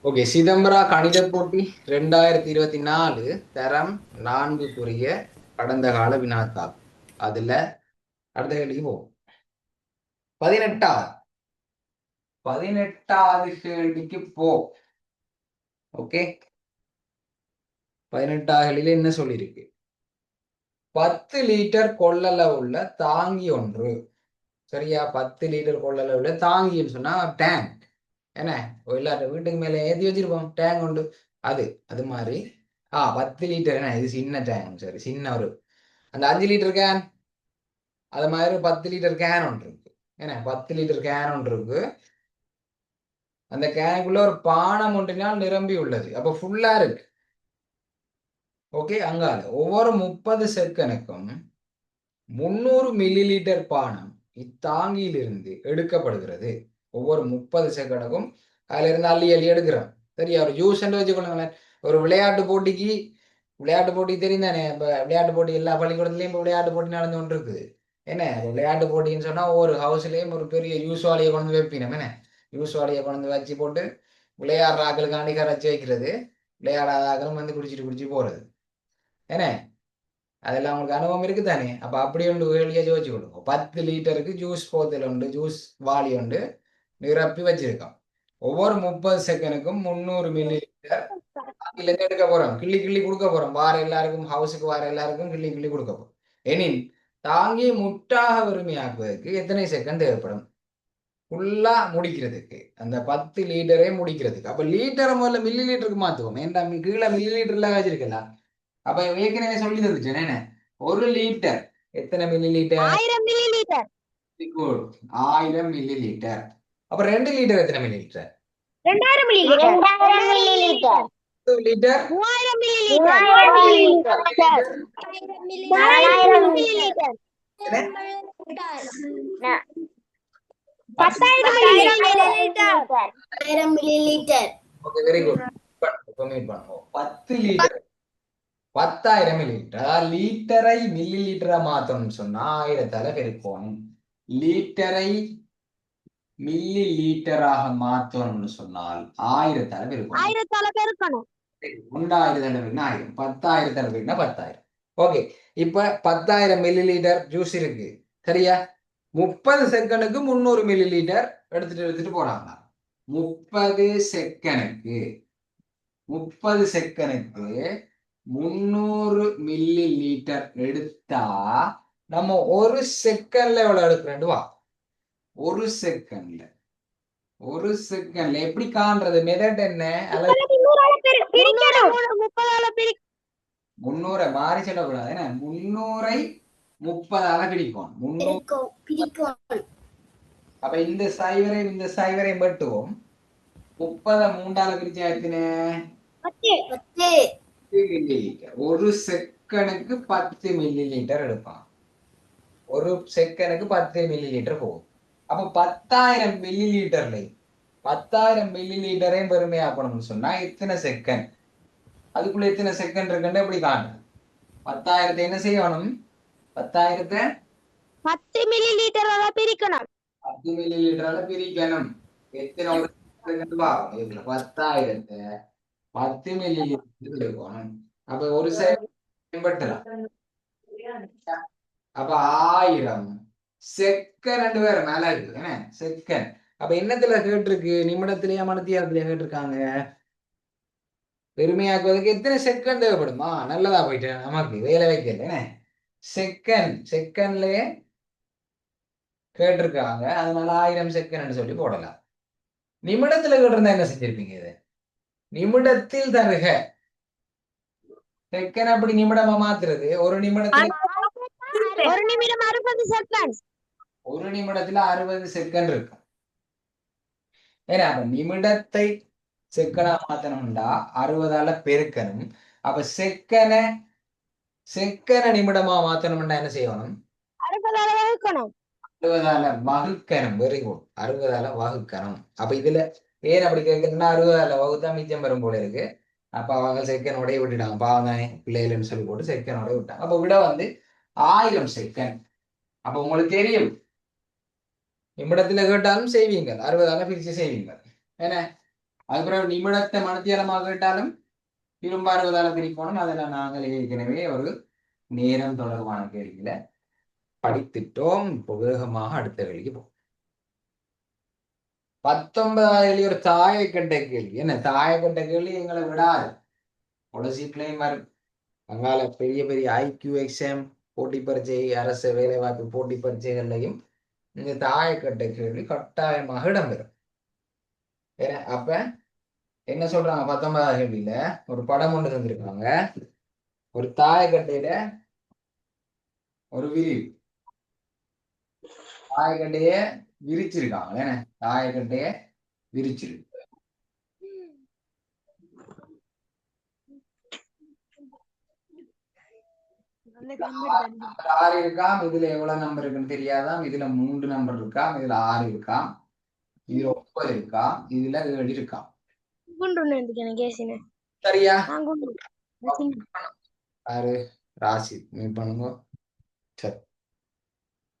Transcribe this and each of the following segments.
Okay, Chidambara கணித போட்டி 2024 தரம் 4க்குரிய கடந்த கால வினாத்தாள். அதுல அடுத்த கேள்விக்கு போவோம். 18வது கேள்விக்கு போ. ஓகே, 18வது கேள்வியில என்ன சொல்லியிருக்கு? 10 லிட்டர் கொள்ளளவுள்ள தாங்கி ஒன்று. சரியா? 10 லிட்டர் கொள்ளளவுள்ள தாங்கின்னு சொன்னா டேங்க். என்ன, எல்லாரும் வீட்டுக்கு மேல ஏற்றி வச்சிருப்போம் டேங்க் உண்டு. அது அது மாதிரி 10 லிட்டர். என்ன, இது சின்ன டேங்க். சரி, சின்ன ஒரு அந்த 5 லிட்டர் கேன். அது மாதிரி 10 லிட்டர் கேன் ஒன்று இருக்கு. என்ன, 10 லிட்டர் கேன் ஒன்று இருக்கு. அந்த கேனுக்குள்ள ஒரு பானம் ஒன்றினால் நிரம்பி உள்ளது. அப்ப ஃபுல்லா இருக்கு. ஓகே, அங்கால ஒவ்வொரு 30 செகனுக்கும் 300 மில்லி லிட்டர் பானம் இத்தாங்கியிலிருந்து எடுக்கப்படுகிறது. ஒவ்வொரு 30 செகண்டுக்கும் அதுல இருந்து அள்ளி அள்ளி எடுக்கிறோம். சரியா? ஒரு ஜூஸ் வச்சுக்கொள்ளுங்களேன். ஒரு விளையாட்டு போட்டிக்கு தெரியும் தானே. இப்ப விளையாட்டு போட்டி எல்லா பள்ளிக்கூடத்துலயும் இப்ப விளையாட்டு போட்டி நடந்து கொண்டு இருக்குது. என்ன, விளையாட்டு போட்டின்னு சொன்னா ஒவ்வொரு ஹவுஸ்லயும் ஒரு பெரிய யூஸ் வாலியை கொண்டு வைப்பினோம். என்ன, யூஸ் வாலியை கொண்டு வச்சு போட்டு விளையாடுற ஆக்களுக்காண்டி கரைச்சி வைக்கிறது. விளையாடாத ஆக்களும் வந்து குடிச்சிட்டு குடிச்சு போறது. என்ன, அதெல்லாம் உங்களுக்கு அனுபவம் இருக்குதானே. அப்ப அப்படி ஒன்று வேலையா யோசிச்சு கொடுங்க. 10 லிட்டருக்கு ஜூஸ் போத்தல் உண்டு, ஜூஸ் வாளி உண்டு, நிரப்பி வச்சிருக்கோம். ஒவ்வொரு 30 செகண்டுக்கும் 300 மில்லி லிட்டர் இதுல இருந்து எடுக்க போறோம். கிள்ளி கிள்ளி கொடுக்க போறோம். வார எல்லாருக்கும், ஹவுஸுக்கு வார எல்லாருக்கும் கிள்ளி கிள்ளி கொடுக்க போறோம். எனின் தாங்கி முற்றாக வறுமையாக்குவதற்கு எத்தனை செகண்ட் தேவைப்படும்? ஃபுல்லா முடிக்கிறதுக்கு, அந்த 10 லிட்டரே முடிக்கிறதுக்கு. அப்ப லிட்டரை முதல்ல மில்லி லிட்டருக்கு மாத்துவோம். ஏன்டா கீழே மில்லி லிட்டர்ல வச்சிருக்கலாம். அப்ப ஏற்கனவே சொல்லி தந்துச்சேன். என்ன, 1 லிட்டர் எத்தனை milli litre? 1000 milli litre. 1000 milli litre. அப்ப 2 லிட்டர் எத்தனை milli litre? 2000 milli litre. 2000 milli litre. 3000 milli litre. 4000 milli litre. 10,000 milli litre. 1000 milli litre. Okay, very good. இப்ப மீட் பண்ணுவோம். 10 லிட்டர் 10,000 மில்லி லிட்டர். லிட்டரை மில்லி லிட்டரா மாத்தணும்னு சொன்னா 1000ஆல பெருக்கணும். லிட்டரை மில்லி லிட்டராக மாற்றணும்னு சொன்னால் 1000ஆல பெருக்கணும். 1000ஆல பெருக்கணும். 1000 1000 10,000 பெருக்கினா 10,000. ஓகே, இப்ப 10,000 மில்லி லிட்டர் ஜூஸ் இருக்கு. சரியா? 30 செகண்டுக்கு 300 மில்லி லிட்டர் எடுத்துட்டு போறாங்க. 30 செகண்டுக்கு 300 மில்லி லிட்டர் எடுத்தா நம்ம ஒரு செகண்ட்ல எவ்வளவு எடுக்கிறேன்? வா, ஒரு செகண்ட்ல எப்படி காண்றது? மெதட் என்ன? 300 மாறி சொல்லக்கூடாது. என்ன, 300ஐ 30ஆல பிரிப்போம். 300. அப்ப இந்த சைவரை வெட்டுவோம். 30 3ஆல பிரிச்சா எத்தனை? 10 மில்லி லிட்டர். ஒரு செகண்டுக்கு 10 மில்லி லிட்டர் எடுப்பான். ஒரு செகண்டுக்கு 10 மில்லி லிட்டர் போகும். அப்ப 10,000 மில்லி லிட்டர்ல 10,000 மில்லி லிட்டரையும் பெருமையாக்கணும்னு சொன்னா எத்தனை செகண்ட்? அதுக்குள்ள எத்தனை செகண்ட் இருக்குன்னு எப்படி காணும்? 10,000 என்ன செய்யணும்? 10,000 10 மில்லி லிட்டரால பிரிக்கணும். 10 மில்லி லிட்டரால பிரிக்கணும். எத்தனை ஒரு செகண்ட் பாருங்க. இதுல 10,000 10 மில்லி லிட்டர் எடுக்கணும். அப்ப ஒரு செகண்ட் வெட்டலாம். அப்ப 1000 செகண்ட் வேற மேல இருக்கு. என்ன, செகண்ட். அப்ப என்னத்துல கேட்டிருக்கு? நிமிடத்திலேயே மணித்தியாலத்திலேயே கேட்டிருக்காங்க. பெருமையாக்குவதற்கு எத்தனை செகண்ட் தேவைப்படுமா? நல்லதா போயிட்டேன், நமக்கு வேலை வைக்கல. என்ன, செகண்ட்லயே கேட்டிருக்காங்க. அதனால 1000 செகண்ட் சொல்லி போடலாம். நிமிடத்துல கேட்டிருந்தா என்ன செஞ்சிருப்பீங்க? இது நிமிடத்தில் தருக. செகண்ட் அப்படி நிமிடமா மாத்துறது. ஒரு நிமிடத்துல 60 செகண்ட். ஒரு நிமிடத்துல 60 செகண்ட் இருக்கு. ஏன்னா அப்ப நிமிடத்தை செகண்டா மாத்தணும்டா 60ஆல பெருக்கணும். அப்ப செகண்ட நிமிடமா மாத்தணும்னா என்ன செய்யணும்? 60ஆல வகுக்கணும். 60ஆல வகுக்கணும். Very good. 60ஆல வகுக்கணும். அப்ப இதுல ஏன் அப்படி கேட்கணும்னா 60ஆல வகுத்தா மிச்சம் பெறும் போல இருக்கு. அப்ப அவங்க செகண்டோடய விட்டுட்டாங்க. பாவம் தானே பிள்ளைகள்னு சொல்லி போட்டு செகண்டோடய விட்டாங்க. அப்ப விட வந்து 1000 செகண்ட். அப்ப உங்களுக்கு தெரியும், நிமிடத்துல கேட்டாலும் செய்வீங்க. 60ஆல பிரிச்சு செய்வீங்க. என்ன, அதுக்கப்புறம் நிமிடத்தை மணித்தியாலமாக கேட்டாலும் இரும்பு 60ஆல பிரிக்கணும். அதில் நாங்கள் ஏற்கனவே ஒரு நேரம் தொடர்பான கேள்வியில படித்துட்டோம். இப்போ வேகமாக அடுத்த கேள்விக்கு போகும். 19 ஒரு தாயக்கட்ட கேள்வி. என்ன தாயக்கட்ட கேள்வி எங்களை விடாது. பொலிசிப்ளையும் வரும். அங்கால பெரிய பெரிய ஐக்யூ எக்ஸாம் போட்டி பரீட்சை, அரசு வேலைவாய்ப்பு போட்டி பரீட்சைகள்லையும் இந்த தாயக்கட்ட கேள்வி கட்டாயமாக இடம்பெறும். அப்ப என்ன சொல்றாங்க? 19 கேள்வியில ஒரு படம் ஒன்று தந்திருக்காங்க. ஒரு தாயக்கட்டையில ஒரு விரிவு தாயக்கட்டைய விரிச்சிருக்காங்க. என்ன தாயக்கட்டைய விரிச்சிருக்கு. ஆறு இருக்காம். இதுல எவ்வளவு நம்பர் இருக்குன்னு தெரியாதாம். இதுல 3 நம்பர் இருக்காம். இதுல 6 இருக்காம். இதுல 9 இருக்காம். இதுல 7 இருக்காம். சரியா? யாரு? ராசி மீட் பண்ணுங்க. சரி,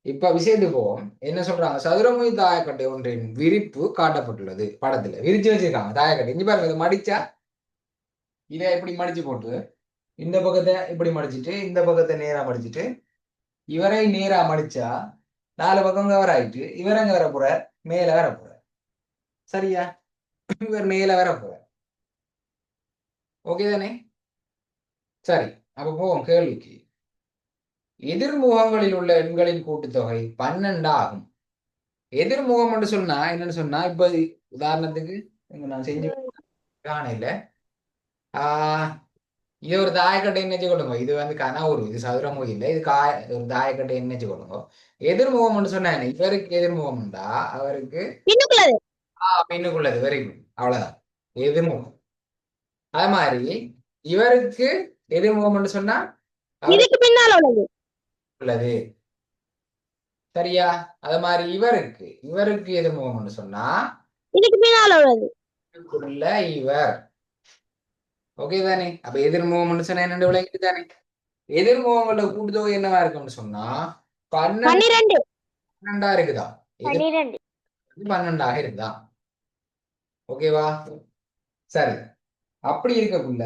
இப்ப விஷயத்துக்கு போவோம். என்ன சொல்றாங்க? சதுரமுகி தாயக்கட்டை ஒன்றின் விரிப்பு காட்டப்பட்டுள்ளது. படத்துல விரிச்சு வச்சிருக்காங்க தாயக்கட்டை. இங்க பாருங்க, இதை மடிச்சா இதை இப்படி மடிச்சு போட்டு இந்த பக்கத்தை இப்படி மடிச்சிட்டு இந்த பக்கத்தை நேரா மடிச்சிட்டு இவரை நேரா மடிச்சா 4 பக்கம் கவர் ஆயிட்டு இவர் அங்க வர போற, மேல வர போற. சரியா? இவர் மேல வர போற. ஓகே தானே? சரி, அப்ப போவோம் கேள்விக்கு. எதிர்முகங்களில் உள்ள எண்களின் கூட்டுத்தொகை 12 ஆகும். எதிர்முகம் என்று சொன்னா என்னன்னு சொன்னா, இப்ப உதாரணத்துக்கு நான் செஞ்சு காணையில இது ஒரு தாயக்கட்டை என்னச்சு கொள்ளுங்க. இது வந்து கனவுரு, இது சதுரமுகம் இல்லை. இது ஒரு தாயக்கட்டை என்னச்சு கொள்ளுங்க. எதிர்முகம் சொன்னா என்ன? இவருக்கு எதிர்முகம் உண்டா, அவருக்கு பின்னுக்குள்ளது. வெரி குட், அவ்வளவுதான் எதிர்முகம். அது மாதிரி இவருக்கு எதிர்முகம் சொன்னா உள்ளது. சரியா? அது மாதிரி இவருக்கு எதிர்முகம் சொன்னா இவர். ஓகே தானே? அப்ப எதிர்முகம் சொன்னா என்ன விளங்கிட்டு தானே? எதிர்முகங்களோட கூட்டுத்தொகை என்னவா இருக்கும்னு சொன்னா 12 இருக்குதா? 12 இருக்குதா? ஓகேவா? சரி, அப்படி இருக்கக்குள்ள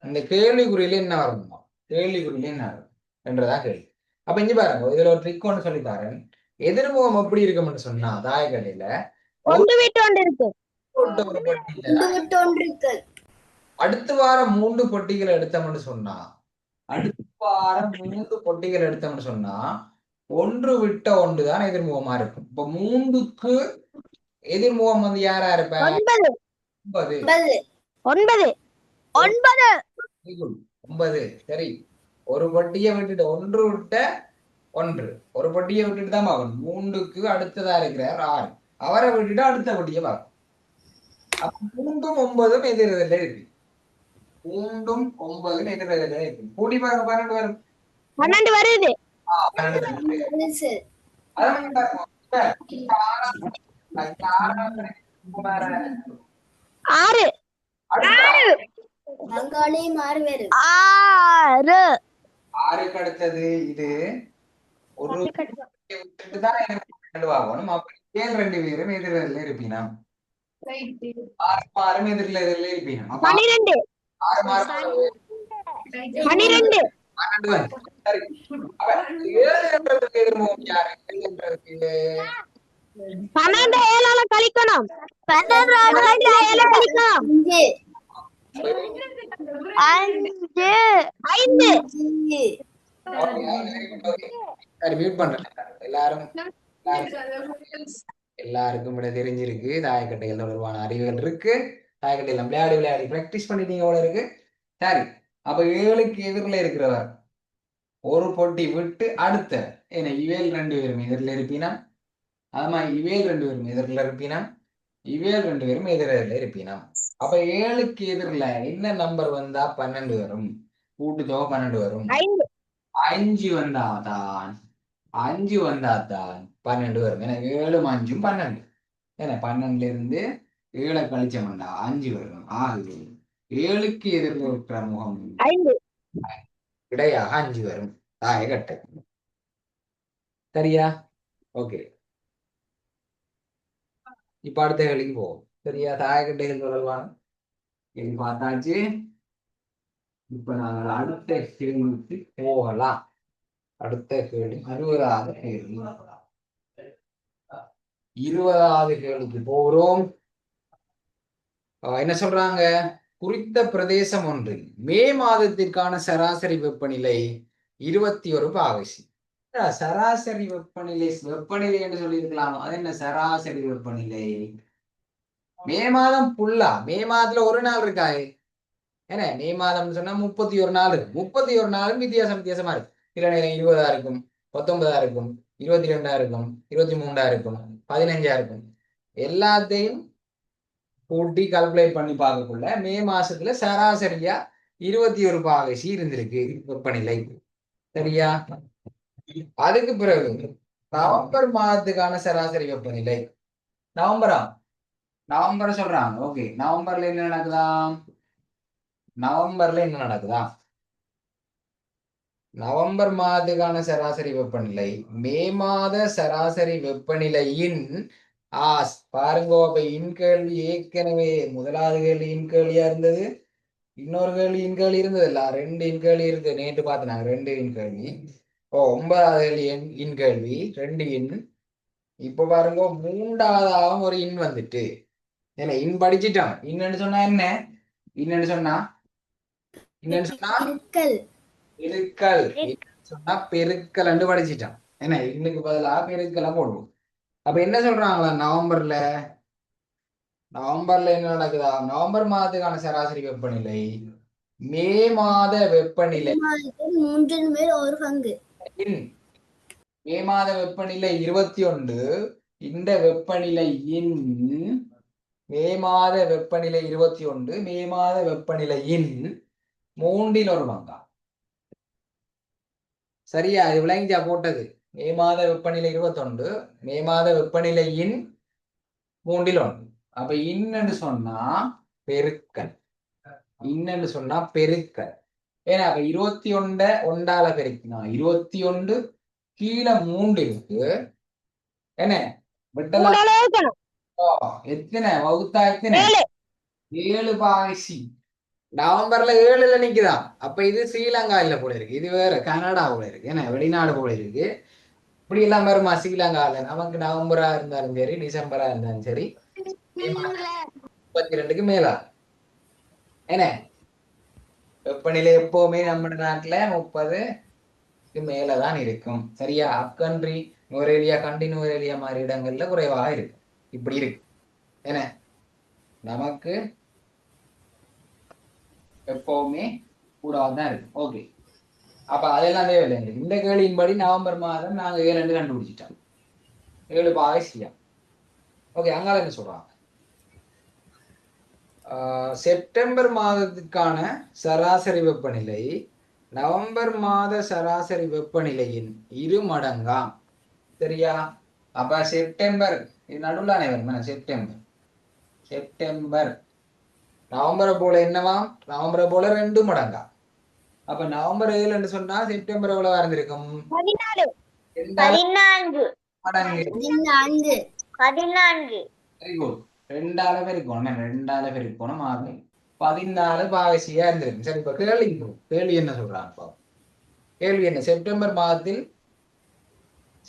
அந்த கேள்விக்குறியில என்ன வரணுமா? கேள்விக்குறியில என்ன வரும் என்றதா கேள்வி. அப்ப இங்க பாருங்க, இதுல ஒரு ட்ரிக் ஒன்று சொல்லி தரேன். எதிர்முகம் எப்படி இருக்கும்னு சொன்னா தாயக்கடையில அடுத்த வாரம் 3 பொட்டிகள் எடுத்தோம்னு சொன்னா ஒன்று விட்ட ஒன்றுதான் எதிர்முகமா இருக்கும். இப்ப 3க்கு எதிர்முகம் வந்து யாரா இருப்ப? 9. சரி, ஒரு பொட்டியை விட்டுட்டு ஒன்று விட்ட ஒன்று, ஒரு பொட்டியை விட்டுட்டு தான் பார்க்கணும். 3க்கு அடுத்ததா இருக்கிறார் 6, அவரை விட்டுட்டு அடுத்த பொட்டியை பார்க்கணும். அப்ப 3ம் 9ம் எதிரெதிரில இருக்கு. 3ம் 9ம் எதிரெதிரில இருக்கு. கூடி பாருங்க, 12 வரும். 12 வருது. 12 ஆறு. ஆறுக்கு அடுத்தது இது ஒரு விட்டுட்டு தான் ஆகணும். அப்ப ஏன் 2 பேரும் எதிரெதிரில இருப்பீனா? 6 எதிரில இருப்பீங்க. 12. 12. சரி, அப்ப 7 என்றதுக்கு எதிர்முகம் யாரு? 7 என்றதுக்கு 12 7ஆல கழிக்கணும். 12 7ஆல கழிக்கணும். 5. சரி, மியூட் பண்றேன். எல்லாருக்கும் விட தெரிஞ்சிருக்கு. தாயக்கட்டைகள் தொடர்பான அறிவுகள் இருக்கு. தாயக்கட்டையில விளையாடி பிராக்டிஸ் பண்ணிட்டீங்க போல இருக்கு. சரி, அப்ப 7க்கு எதிரில் இருக்கிறவர் ஒரு பொட்டி விட்டு அடுத்த ஏன்னா இவேல் 2 பேரும் எதிரில் இருப்பினா, அது மாதிரி இவேல் 2 பேரும் எதிரில் இருப்பினா, இவேல் 2 பேரும் எதிரில் இருப்பினா. அப்ப 7க்கு எதிரில் என்ன நம்பர் வந்தா 12 வரும்? கூட்டுத்தொகை 12 வரும். 5 வந்தாதான் 12 வரும். ஏன்னா 7 5 12. ஏன்னா 12ல இருந்து 7 கழிச்சோம்னா 5 வரும். ஆகுது 7க்கு எதிரில் இருக்கிற முகம் விடையாக 5 வரும். தாயக்கட்டை. சரியா? ஓகே, இப்ப அடுத்த கேள்விக்கு போவோம். சரியா? தாயக்கட்டைகள் தொடர்பான கேள்வி பார்த்தாச்சு. இப்ப நாங்கள் அடுத்த கேள்விக்கு போகலாம். அடுத்த கேள்வி 20வது கேள்வி. 20வது கேள்விக்கு போகிறோம். என்ன சொல்றாங்க? குறித்த பிரதேசம் ஒன்றில் மே மாதத்திற்கான சராசரி வெப்பநிலை 21 பாகசி. சராசரி வெப்பநிலை என்று சொல்லியிருக்கலாம். அது என்ன சராசரி வெப்பநிலை? மே மாதம் புல்லா, மே மாதத்துல ஒரு நாள் இருக்காது. ஏன்னா மே மாதம் சொன்னா 31 நாள் இருக்கு. 31 நாளும் வித்தியாசமா இருக்கு. சில நேரம் 20 இருக்கும், 19 இருக்கும், 22 இருக்கும், 23 இருக்கும், 15 இருக்கும். எல்லாத்தையும் கூட்டி கால்குலேட் பண்ணி பார்க்கக்குள்ள மே மாசத்துல சராசரியா 21 பாகசி இருந்திருக்கு வெப்பநிலை. சரியா? அதுக்கு பிறகு நவம்பர் மாதத்துக்கான சராசரி வெப்பநிலை நவம்பர் சொல்றாங்க. ஓகே, நவம்பர்ல என்ன நடக்குதா? நவம்பர் மாதத்துக்கான சராசரி வெப்பநிலை மே மாத சராசரி வெப்பநிலையின் பாருங்க. அப்ப இன்கேள்வி ஏற்கனவே முதலாவது கேள்வி இன்கேள்வியா இருந்தது, இன்னொரு கேள்வி இன்கேள்வி இருந்தது இல்ல, 2 இன்கேள்வி இருக்கு. நேற்று பார்த்தாங்க 2 இன்கேள்வி. 9வது கேள்வி இன்கேள்வி 2 இன். இப்ப பாருங்க 3வதாகவும் ஒரு இன் வந்துட்டு. ஏன்னா இன் படிச்சுட்டான். இன்னன்னு சொன்னா என்ன? இன்னன்னு சொன்னா பெருக்கல். பெருக்கல். சொன்னா பெருக்கல் படிச்சுட்டான். ஏன்னா இன்னுக்கு பதிலா பெருக்கெல்லாம் போடுவோம். அப்ப என்ன சொல்றாங்களா? நவம்பர்ல என்ன நடக்குதா? நவம்பர் மாதத்துக்கான சராசரி வெப்பநிலை மே மாத வெப்பநிலை 1/3 மே மாத வெப்பநிலை 21. இந்த வெப்பநிலையின் மே மாத வெப்பநிலை 21 மே மாத வெப்பநிலையின் 1/3. சரியா? இது விளங்கிச்சா போட்டது? மே மாத வெப்பநிலை 21 மே மாத வெப்பநிலையின் 1/3. அப்ப இன்னன்னு சொன்னா பெருக்கல். ஏன்னா அப்ப 21 ஒண்டால பெருக்கினா 21 கீழே 3 இருக்கு. என்ன விட்டலாம்? எத்தனை வகுத்தா? எத்தனை? 7 பாகசி. நவம்பர்ல 7ல நிக்குதான். அப்ப இது ஸ்ரீலங்கா இல்ல போல இருக்கு, இது வேற கனடா போல இருக்கு. ஏன்னா வெளிநாடு போல இருக்கு. இப்படி எல்லாம் வருமா ஸ்ரீலங்கால? நமக்கு நவம்பரா இருந்தாலும் சரி, டிசம்பரா இருந்தாலும் சரி, 32க்கு மேலா. என்ன வெப்பநிலை எப்பவுமே நம்ம நாட்டுல 30 மேலதான் இருக்கும். சரியா? அப்கண்ட்ரி நுவரேலியா, கண்டி நுவரேலியா மாதிரி இடங்கள்ல குறைவாக இருக்கு. இப்படி இருக்கு. என்ன நமக்கு எப்பவுமே கூடாதான் இருக்கு. ஓகே, அப்ப அதெல்லாம் தேவையில்லை. இந்த கேள்வியின்படி நவம்பர் மாதம் நாங்க 7 கண்டுபிடிச்சிட்டோம். 7 பாகசியா. ஓகே, அங்கால என்ன சொல்றாங்க? செப்டம்பர் மாதத்துக்கான சராசரி வெப்பநிலை நவம்பர் மாத சராசரி வெப்பநிலையின் 2 மடங்காம். சரியா? அப்ப செப்டம்பர் நடுவுலானே வரும். செப்டம்பர் நவம்பரை போல என்னவாம்? நவம்பரை போல 2 மடங்கா. அப்ப நவம்பர் 7 சொன்னா செப்டம்பர் எவ்வளவு இருந்திருக்கும்? 14 மடங்கு. 14 வெரி குட். 2ஆல பெருக்கணும் 14 பாகசியா இருந்திருக்கு. சரி, இப்ப கேள்வி என்ன சொல்றாங்க? கேள்வி என்ன?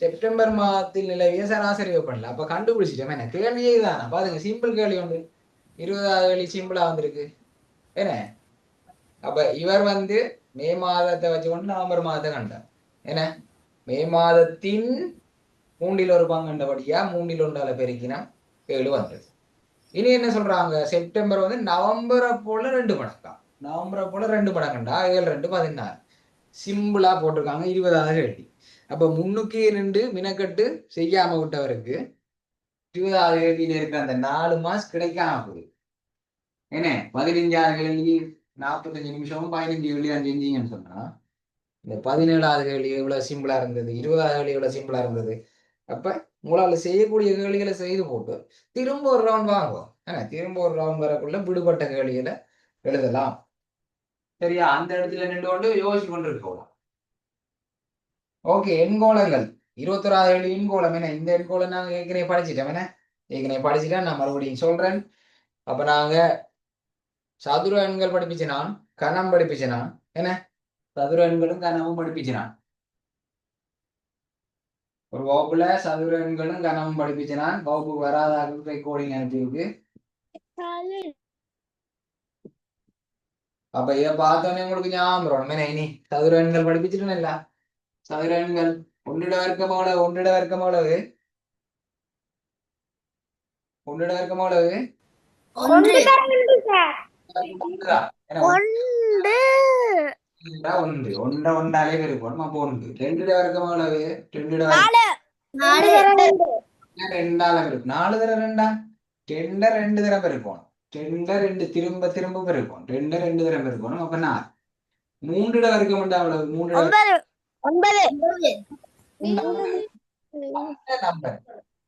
செப்டம்பர் மாதத்தில் நிலவிய சராசரி வெப்பநிலை. அப்ப கண்டுபிடிச்சிட்டோம். என்ன கேள்வியே தான் பாருங்க, சிம்பிள் கேள்வி ஒன்று. 20வது கேள்வி சிம்பிளா வந்திருக்கு. என்ன அப்ப இவர் மே மாதத்தை வச்சுக்கொண்டு நவம்பர் மாதத்தை கண்டார். என்ன மே மாதத்தின் 1/3 கண்டபடியா 1/3 பெருக்கினா 7 வந்தது. இனி என்ன சொல்றாங்க? செப்டம்பர் நவம்பரை போல 2 மடங்கா. நவம்பரை போல 2 மடங்குண்டா 7 2 16. சிம்பிளா போட்டிருக்காங்க. 20வது கேள்வி. அப்ப முன்னுக்கு 2 மினக்கட்டு செய்யாம விட்டவருக்கு 20வது கேள்வியில இருக்கிற அந்த 4 மார்க்ஸ் கிடைக்காம போகுது. என்ன 15வது கேள்வி 45 நிமிஷம் 15 கேள்வி செஞ்சீங்கன்னு சொன்னா இந்த 17வது கேள்வி எவ்வளவு சிம்பிளா இருந்தது, 20வது கேள்வி எவ்வளவு சிம்பிளா இருந்தது. அப்ப உங்களால செய்யக்கூடிய கேள்விகளை செய்து போட்டு திரும்ப ஒரு ரவுண்ட் வாங்குவோம். திரும்ப ஒரு ரவுண்ட் வரக்குள்ள விடுபட்ட கேள்விகளை எழுதலாம். சரியா? அந்த இடத்துல நின்று கொண்டு யோசிச்சு கொண்டு இருக்கலாம். ஓகே, எண்கோளங்கள் 21வது கேள்வி எண்கோளம். என்ன இந்த எண்கோளம் நாங்க ஏற்கனவே படிச்சுட்டோம். நான் மறுபடியும் சொல்றேன். அப்ப நாங்க சதுர எண்கள் படிப்பிச்சினான், கணம் படிப்பிச்சினான், என்ன சதுர எண்களும் கனவும் படிப்பிச்சினான். ஒரு வகுப்புல சதுர எண்களும் கனவும் படிப்பிச்சினான். வகுப்பு வராத ரெக்கார்டிங் அனுப்பியிருக்கு. அப்ப இதை பார்த்தோன்னே உங்களுக்கு ஞாபகம் வரும். என்ன இனி சதுர எண்கள் படிப்பிச்சிட்டேன்ல. சதுர எண்கள் ஒன்றிட வர்க்கம் எவ்வளவு? ஒன்றிட வர்க்கம் எவ்வளவு? ஒன்றிட வர்க்கம் எவ்வளவு? ஒன்று ஒன்றுதான். என்ன ஒன்று ஒன்று ஒன்றை ஒன்றாலே பெருக்கணும். அப்போ ஒன்று. ரெண்டிட வர்க்கம் எவ்வளவு? ரெண்டிட வர்க்கம் நாலு ரெண்டால பெருக்கும். 4 தர ரெண்டா? ரெண்ட 2 தரம் பெருக்கணும். ரெண்ட 2 திரும்ப திரும்ப பெருக்கும். ரெண்ட 2 தரம் பெருக்கணும். அப்ப 4. மூன்றிட வர்க்கம் உண்டா? அவ்வளவு மூன்றிட ஒன்பது நம்பர்.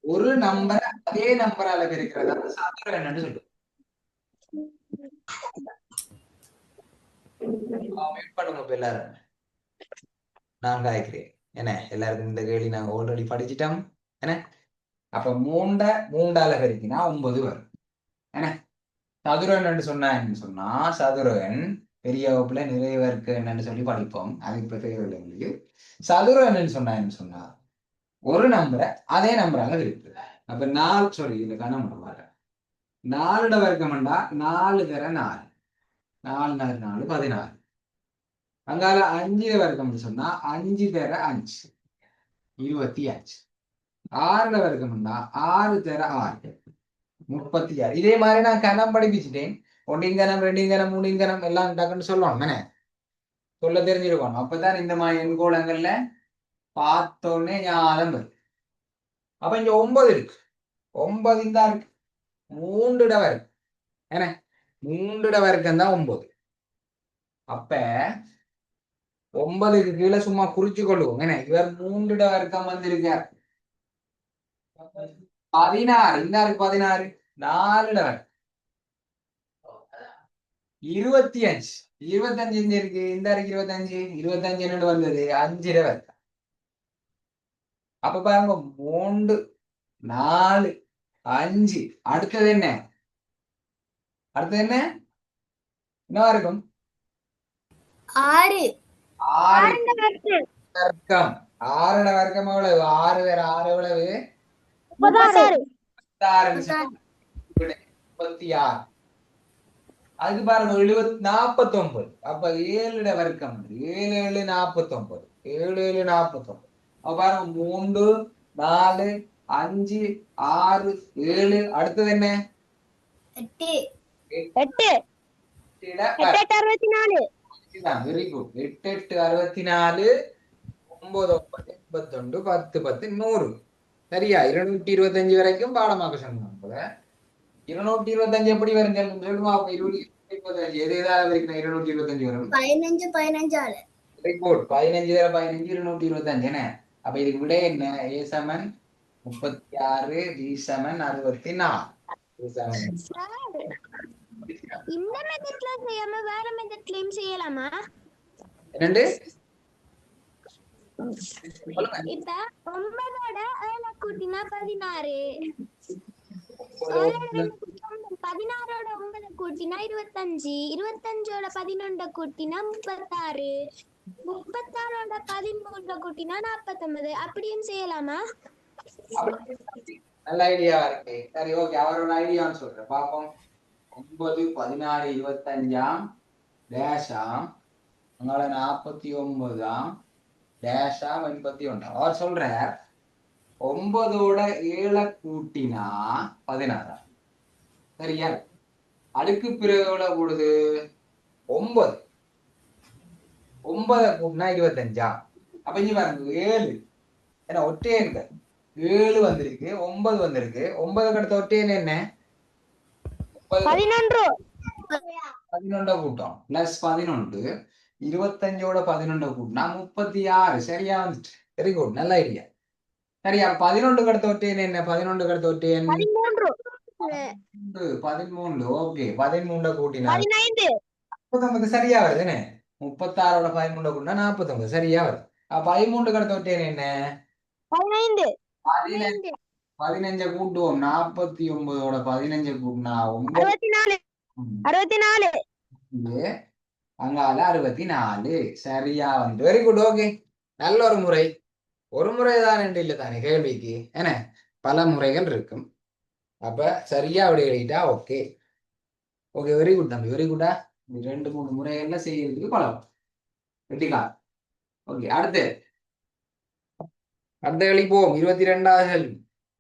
ஒரு நம்பர் அதே நம்பரால பெருக்கிறதா சதுர எண்ணுன்னு சொல்லுவோம். வெயிட் பண்ணுங்க இப்ப எல்லாரும். நான் காய்க்கிறேன். என்ன எல்லாருக்கும் இந்த கேள்வி நாங்க ஆல்ரெடி படிச்சிட்டோம். என்ன அப்ப மூண்டால பெருக்கினா 9 வரும். என்ன சதுரன் என்று சொன்னா என்ன சொன்னா, சதுரன் பெரிய வகுப்புல நிறைய வர்க்க என்னன்னு சொல்லி படிப்போம். அது இப்ப தேவையில்லை எங்களுக்கு. சதுரன் சொன்னா என்ன சொன்னா, ஒரு நம்பரை அதே நம்பரால இருக்கு. அப்ப 4 சொல்லி இந்த கணம் 4 வர்க்கம்டா 4 தர 4, 4 4 4 16. அங்கால 5 வர்க்கம் சொன்னா 5 தர 5 25. 6 வர்க்கம்டா 6 தர 6 36. இதே மாதிரி நான் கணம் படிப்பிச்சுட்டேன். ஒன்றிங்கனம் ரெண்டிங்கனம் மூணிங்கனம் எல்லாம் டக்குன்னு சொல்லணும். என்ன சொல்ல தெரிஞ்சிருக்கணும். அப்பதான் இந்த மாதிரி எண்கோளங்கள்ல பார்த்தோன்னே ஞாபகம் வரும். அப்ப இங்க 9 இருக்கு. 9 இந்த இருக்கு. மூன்றுட வர்க்கம். என்ன மூன்றுட வர்க்கம் தான் 9. அப்ப 9க்கு கீழே சும்மா குறிச்சு கொள்ளுவோம். என்ன இவர் மூன்றுட வர்க்கம் வந்திருக்கார். 16 இந்த இருக்கு. 16 4 வர்க்கம் 25. 25 இந்த இருக்கு. இந்த இருக்கு 25. 25 என்னோட வந்தது 5 வர்க்கம். அப்ப பாருங்க 3 4 5. அடுத்தது என்ன? அடுத்தது என்ன என்னவா இருக்கும்? 6 6 வர்க்கம். 6 வர்க்கம் எவ்வளவு? 6 வேற 6 எவ்வளவு? 36 36. அதுக்கு பாருங்க 49. அப்ப 7 வர்க்கம் 7 7 49. 7 7 49. அப்ப பாருங்க 3 4 5 6 7. அடுத்தது என்ன? 8 வெரி குட். 8 8 64 9 9 81 10 10 100. சரியா? 225 வரைக்கும் பாடமாக்க சொன்னாங்க போல. 225 எப்படி வரும் சொல்லுமா? 225 எது ஏதாவது வரைக்கும் 225 வரும். 15 15 வெரி குட். 15 தர 15 225. என்ன அப்ப இதுக்கு விட என்ன? A சமன் 36, B சமன் 64. இந்த மெத்தட்ல செய்யாம வேற மெத்தட்லயும் செய்யலாமா? என்னண்டு? இப்ப 9ஓட 7 கூட்டினா 16, 16ஓட 9 கூட்டினா 25, 25ஓட 11 கூட்டினா 36, 36ஓட 13 கூட்டினா 49. அப்படியும் செய்யலாமா? நல்ல ஐடியா இருக்கு. சரி ஓகே, அவரோட ஐடியான்னு சொல்றேன் பாப்போம். 9 16 25 டேஷாம், அதனால 49 டேஷாம் 81. அவர் சொல்ற 9ஓட 7 கூட்டினா 16. சரியா? அடுக்கு பிறகு எவ்வளவு கூடுது? 9. 9 கூட்டினா 25. அப்ப இங்க பாருங்க 7. ஏன்னா ஒற்றை எண்கள் 7 வந்திருக்கு, 9 வந்திருக்கு. 9 அடுத்த ஒற்றை எண் என்ன? 11 கூட்டம் பிளஸ் 11. 25ஓட 11 கூட்டினா 36. சரியா வந்துட்டு. வெரி குட், நல்ல ஐடியா. சரியா? 11 அடுத்த ஒற்றை எண் என்ன? 11 அடுத்த ஒற்றை எண் 13. ஓகே, 13 கூட்டினா 49. சரியா வருது. என்ன 36ஓட 13 கூட்டினா 49. சரியா வருது. 13 அடுத்த ஒற்றை எண் என்ன? 15. 15 கூட்டுவோம். 49ஓட 15 கூட்டினா 9. 64 64 அங்கால 64. சரியா வந்து வெரி குட். ஓகே, நல்ல ஒரு முறை. ஒரு முறை தான் ரெண்டு இல்லை தானே கேள்விக்கு, என்ன பல முறைகள் இருக்கும். அப்ப சரியா அப்படி எழுதிட்டா ஓகே. ஓகே, வெரி குட் தம்பி, வெரி குட்டா. 2 3 முறைகள்ல செய்யறதுக்கு பழம் வெட்டிக்கா. ஓகே, அடுத்து அடுத்த கேள்வி போவோம். 22வது கேள்வி.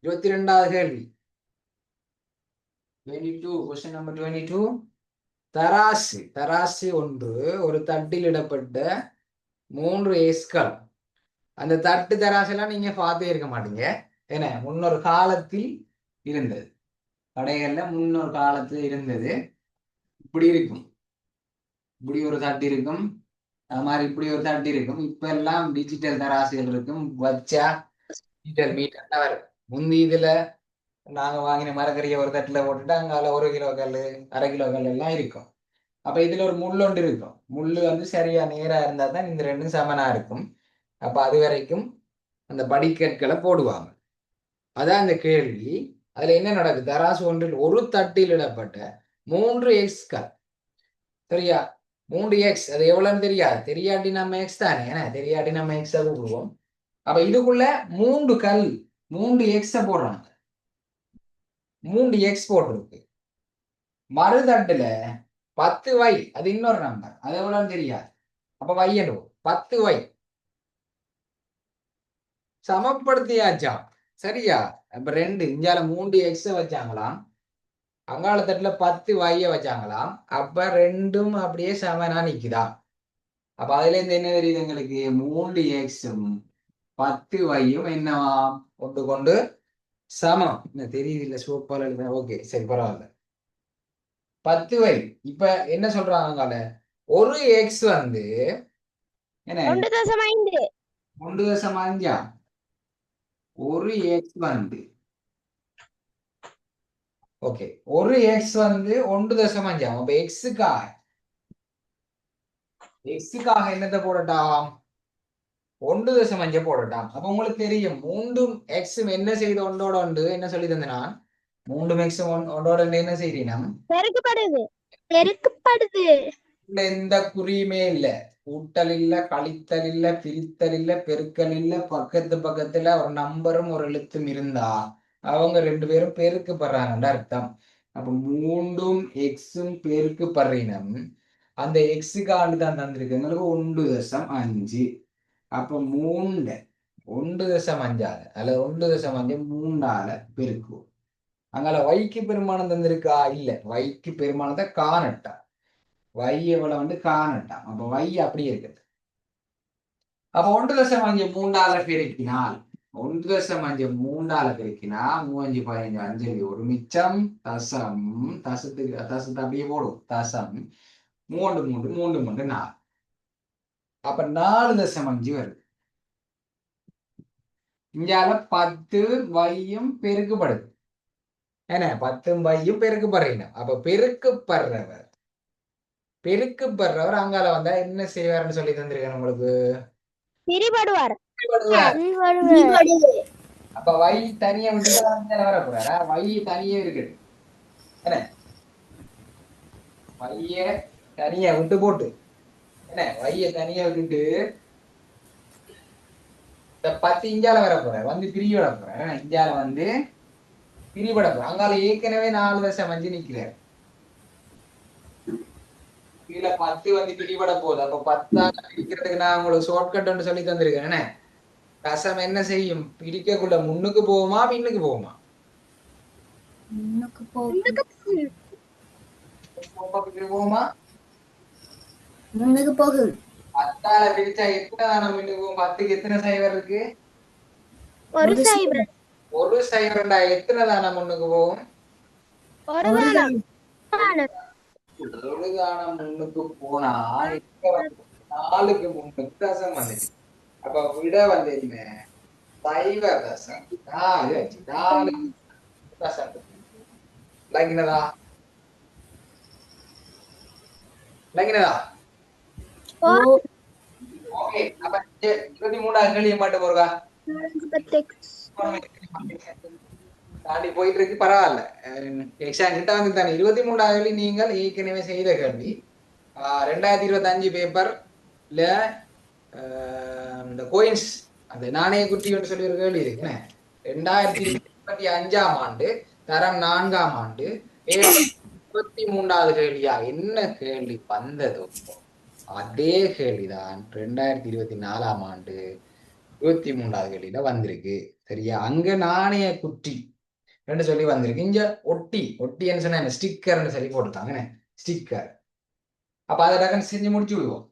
22வது கேள்வி 22. Question number 22. தராசு தராசு ஒன்று ஒரு தட்டில் இடப்பட்ட 3 எக்ஸ்கள். அந்த தட்டு தராசெல்லாம் நீங்க பார்த்தே இருக்க மாட்டீங்க. ஏன்னா முன்னொரு காலத்தில் இருந்தது, கடைகள்ல முன்னொரு காலத்துல இருந்தது. இப்படி இருக்கும், இப்படி ஒரு தட்டு இருக்கும். அது மாதிரி இப்படி ஒரு தட்டு இருக்கும். இப்ப எல்லாம் டிஜிட்டல் தராசுகள் இருக்கும். வச்சா டிஜிட்டல் மீட்டர் வரும். முந்தி இதுல நாங்க வாங்கின மரக்கறியை ஒரு தட்டுல போட்டுட்டு அங்கால 1 கிலோ கல், அரை 1 கிலோ கல் எல்லாம் இருக்கும். அப்ப இதுல ஒரு முள் ஒன்று இருக்கும். முள்ளு வந்து சரியா நேரா இருந்தா தான் இந்த ரெண்டும் சமனா இருக்கும். அப்ப அது வரைக்கும் அந்த படிக்கற்களை போடுவாங்க. அதான் இந்த கேள்வி. அதுல என்ன நடக்குது? தராசு ஒன்றில் ஒரு தட்டில் இடப்பட்ட 3 எக்ஸ்கள். சரியா? 3 எக்ஸ் அது எவ்வளவுன்னு தெரியாது. தெரியாட்டி நம்ம எக்ஸ் தானே, ஏன்னா தெரியாட்டி நம்ம எக்ஸ கூப்பிடுவோம். அப்ப இதுக்குள்ள 3 கல், 3 எக்ஸ போடுறாங்க. 3 எக்ஸ் போட்டிருக்கு. மறுதட்டுல 10 வை, அது இன்னொரு நம்பர், அது எவ்வளவுன்னு தெரியாது. அப்ப வையணும் 10 வை சமப்படுத்தியாச்சா. சரியா? அப்ப ரெண்டு இந்தியால 3 எக்ஸ வச்சாங்களாம், அங்காள தட்டுல 10 வைய வச்சாங்களாம். அப்ப ரெண்டும் அப்படியே சமனா நிக்குதா. அப்ப அதுல இருந்து என்ன தெரியுது எங்களுக்கு? 3 எக்ஸும் 10 வையும் என்னவா கொண்டு கொண்டு சமம். என்ன தெரியுது இல்ல? சூப்பர். ஓகே, சரி, பரவாயில்ல. 10 வை. இப்ப என்ன சொல்றாங்க? ஒரு எக்ஸ் வந்து என்ன 1.5 1.5. ஒரு எக்ஸ் வந்து ஓகே, ஒரு எக்ஸ் வந்து 1.5. அப்ப எக்ஸுக்காக என்னத்தை போடட்டாம்? 1.5 போடட்டாம். அப்ப உங்களுக்கு தெரியும், 3 எக்ஸும் என்ன செய்து ஒன்றோட ஒன்று என்ன சொல்லி தந்தனா? 3 எக்ஸும் ஒன்றோட ஒன்று என்ன செய்றீனா? பெருக்கப்படுது பெருக்கப்படுது. எந்த குறியுமே இல்ல. கூட்டல் இல்ல, கழித்தல் இல்ல, பிரித்தல் இல்ல, பெருக்கல் இல்ல. பக்கத்து பக்கத்துல ஒரு நம்பரும் ஒரு எழுத்தும் இருந்தா அவங்க 2 பேரும் பெருக்கப்படுறாங்கன்னு அர்த்தம். அப்ப 3 எக்ஸும் பெருக்கப்படுறினம். அந்த எக்ஸுக்காண்டு தான் தந்திருக்கு எங்களுக்கு 1.5. அப்ப 3 1.5 அல்ல 1.5 3ஆல பெருக்குவோம். அங்கால வைக்கு பெருமானம் தந்திருக்கா? இல்ல, வைக்கு பெருமானத்தை காணட்டா. வை எவ்வளவு வந்து காணட்டாம். அப்ப வை அப்படி இருக்குது. அப்ப 1.5 3ஆல பெருக்கினால் 1.5 பெருக்கினா 3 5 15 5 ஒரு மிச்சம் தசம். தசத்தை அப்படியே போடும். தசம் 3 3 3 3 4. அப்ப 4.5 வருது. இங்கால 10 வையும் பெருக்கப்படுது. என்ன 10 வையும் பெருக்கப்படுறீங்க. அப்ப பெருக்கப்படுறவர் அங்கால வந்தா என்ன செய்வார்னு சொல்லி தந்திருக்கேன் உங்களுக்கு. பிரிபடுவார். அப்ப வை தனியா விட்டுட்டு வர போறாரா? வை தனியே இருக்கு. என்ன வைய தனியா விட்டு போட்டு, என்ன வைய தனியா விட்டுட்டு இந்த 10 இஞ்சால வர போற வந்து பிரிவிட போற. இஞ்சால வந்து பிரிவிட போற. அங்கால ஏற்கனவே 4.5 நிக்கிறார். கீழே 10 வந்து பிரிவிட போகுது. அப்ப 10ஆல பிரிக்கிறதுக்கு நான் உங்களுக்கு ஷார்ட்கட் ஒன்று சொல்லி தந்திருக்கேன். என்ன தசம் என்ன செய்யும்? பிரிக்கக்குள்ள முன்னுக்கு போகுமா பின்னுக்கு போகுமா? போகுமா? முன்னுக்கு போகும். 10ஆல பிரிச்சா எத்தனை தானம் முன்னுக்கு போகும்? 10க்கு எத்தனை சைவர் இருக்கு? ஒரு சைபர். ஒரு சைவரண்டா எத்தனை தானம் முன்னுக்கு போகும்? ஒரு தானம். ஒரு தானம் முன்னுக்கு போனா 4க்கு முன்னுக்கு தசம் வந்துச்சு. அப்ப விட வந்து என்ன? சைவ தசம் 4 ஆச்சு. 4 தசம் லங்கினதா? லங்கினதா? ஓகே. அப்ப 23ஆவது கேள்வி மட்டும் போறா. தாண்டி போயிட்டு இருக்கு, பரவாயில்ல. எக்ஸாம் கிட்ட வந்து தானே 23வது கேள்வி நீங்கள் ஏற்கனவே செய்த கேள்வி. 2025 பேப்பர்ல இந்த கோயின்ஸ் அந்த நாணய குட்டி என்று சொல்லி ஒரு கேள்வி இருக்கு என்ன, 2025ஆம் ஆண்டு தரம் 4ஆம் ஆண்டு ஏப்ரல் 23வது கேள்வியா என்ன கேள்வி வந்ததோ அதே கேள்விதான் 2024ஆம் ஆண்டு 23வது கேள்வியில வந்திருக்கு. சரியா? அங்க நாணய குட்டி ரெண்டு சொல்லி வந்திருக்கு. இங்க ஒட்டி ஒட்டி என்ன சொன்ன, ஸ்டிக்கர்னு சொல்லி போட்டுட்டாங்க. ஸ்டிக்கர். அப்ப அதை டக்குன்னு செஞ்சு முடிச்சு விடுவோம்.